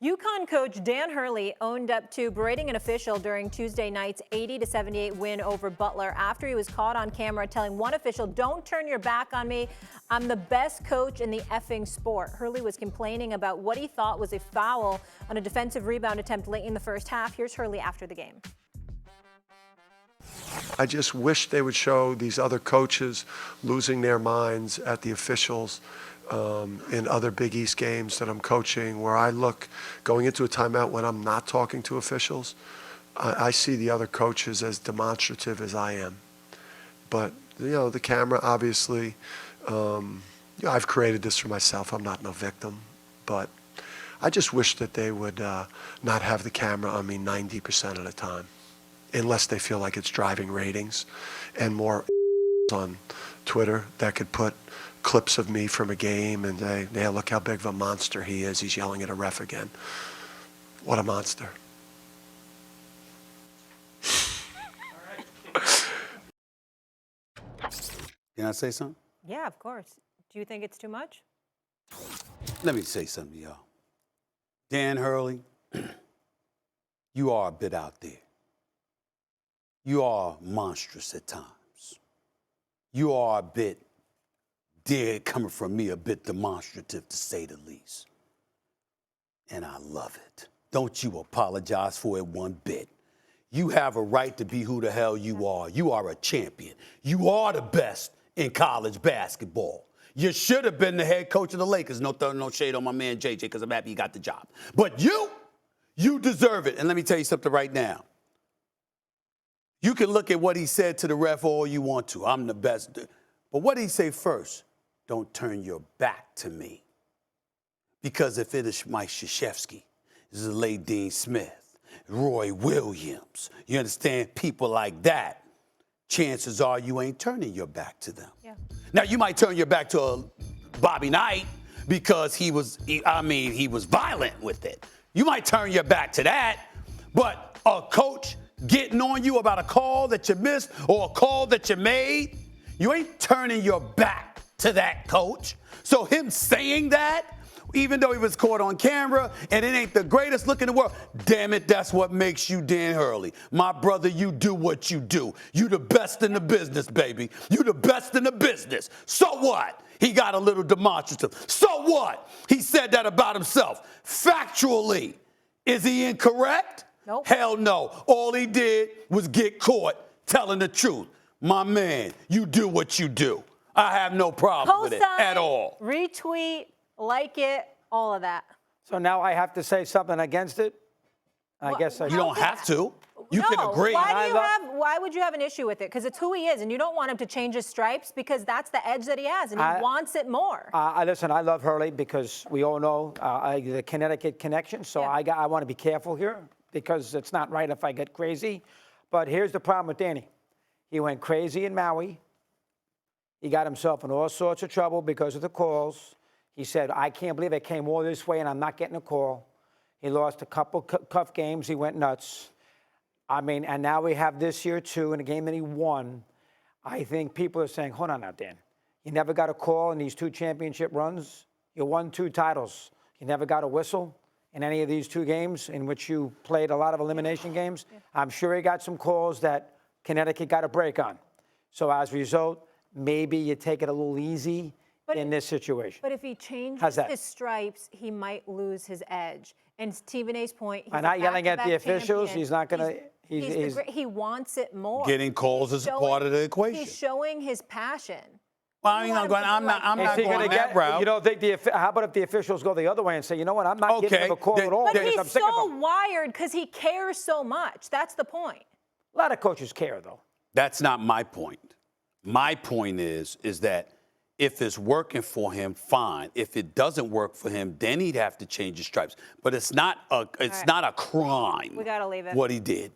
UConn coach Dan Hurley owned up to berating an official during Tuesday night's 80-78 win over Butler after he was caught on camera telling one official, "Don't turn your back on me. I'm the best coach in the effing sport." Hurley was complaining about what he thought was a foul on a defensive rebound attempt late in the first half. Here's Hurley after the game. I just wish they would show these other coaches losing their minds at the officials in other Big East games that I'm coaching, where I look going into a timeout when I'm not talking to officials. I see the other coaches as demonstrative as I am. But, the camera, obviously, I've created this for myself. I'm not no victim. But I just wish that they would not have the camera on me 90% of the time, unless they feel like it's driving ratings, and more on Twitter that could put clips of me from a game and say, "Yeah, look how big of a monster he is. He's yelling at a ref again." What a monster. Can I say something? Yeah, of course. Do you think it's too much? Let me say something to y'all. Dan Hurley, you are a bit out there. You are monstrous at times. You are a bit, coming from me, a bit demonstrative, to say the least. And I love it. Don't you apologize for it one bit. You have a right to be who the hell you are. You are a champion. You are the best in college basketball. You should have been the head coach of the Lakers. No shade on my man JJ, because I'm happy he got the job. But you deserve it. And let me tell you something right now. You can look at what he said to the ref all you want to. I'm the best. But what did he say first? Don't turn your back to me. Because if it is Mike Krzyzewski, this is Lay Dean Smith, Roy Williams, you understand, people like that, chances are you ain't turning your back to them. Yeah. Now, you might turn your back to Bobby Knight because he was violent with it. You might turn your back to that, but a coach getting on you about a call that you missed or a call that you made, you ain't turning your back to that coach. So him saying that, even though he was caught on camera and it ain't the greatest look in the world, damn it, that's what makes you Dan Hurley. My brother, you do what you do. You the best in the business, baby. You the best in the business. So what? He got a little demonstrative. So what? He said that about himself. Factually, is he incorrect? Nope. Hell no. All he did was get caught telling the truth. My man, you do what you do. I have no problem with it at all. Retweet, like it, all of that. So now I have to say something against it? I guess you don't have to. You can agree. Why would you have an issue with it? Because it's who he is, and you don't want him to change his stripes because that's the edge that he has, and he wants it more. Listen, I love Hurley because we all know the Connecticut connection, so yeah. I want to be careful here because it's not right if I get crazy. But here's the problem with Danny. He went crazy in Maui. He got himself in all sorts of trouble because of the calls. He said, "I can't believe I came all this way and I'm not getting a call." He lost a couple cuff games. He went nuts. I mean, and now we have this year, too, in a game that he won. I think people are saying, hold on now, Dan. You never got a call in these 2 championship runs. You won 2 titles. You never got a whistle in any of these 2 games in which you played a lot of elimination games. Yeah. I'm sure he got some calls that Connecticut got a break on. So as a result, maybe you take it a little easy in this situation. But if he changes his stripes, he might lose his edge. And Stephen A's point, he's I'm not yelling at the officials. Champion. He's not going to. He wants it more. Getting calls is part of the equation. He's showing his passion. Well, I'm not going that route. You don't think how about if the officials go the other way and say, you know what, I'm not giving him a call at all. But he's so wired because he cares so much. That's the point. A lot of coaches care, though. That's not my point. My point is that if it's working for him, fine. If it doesn't work for him, then he'd have to change his stripes. But it's not a crime. We gotta leave it. What he did.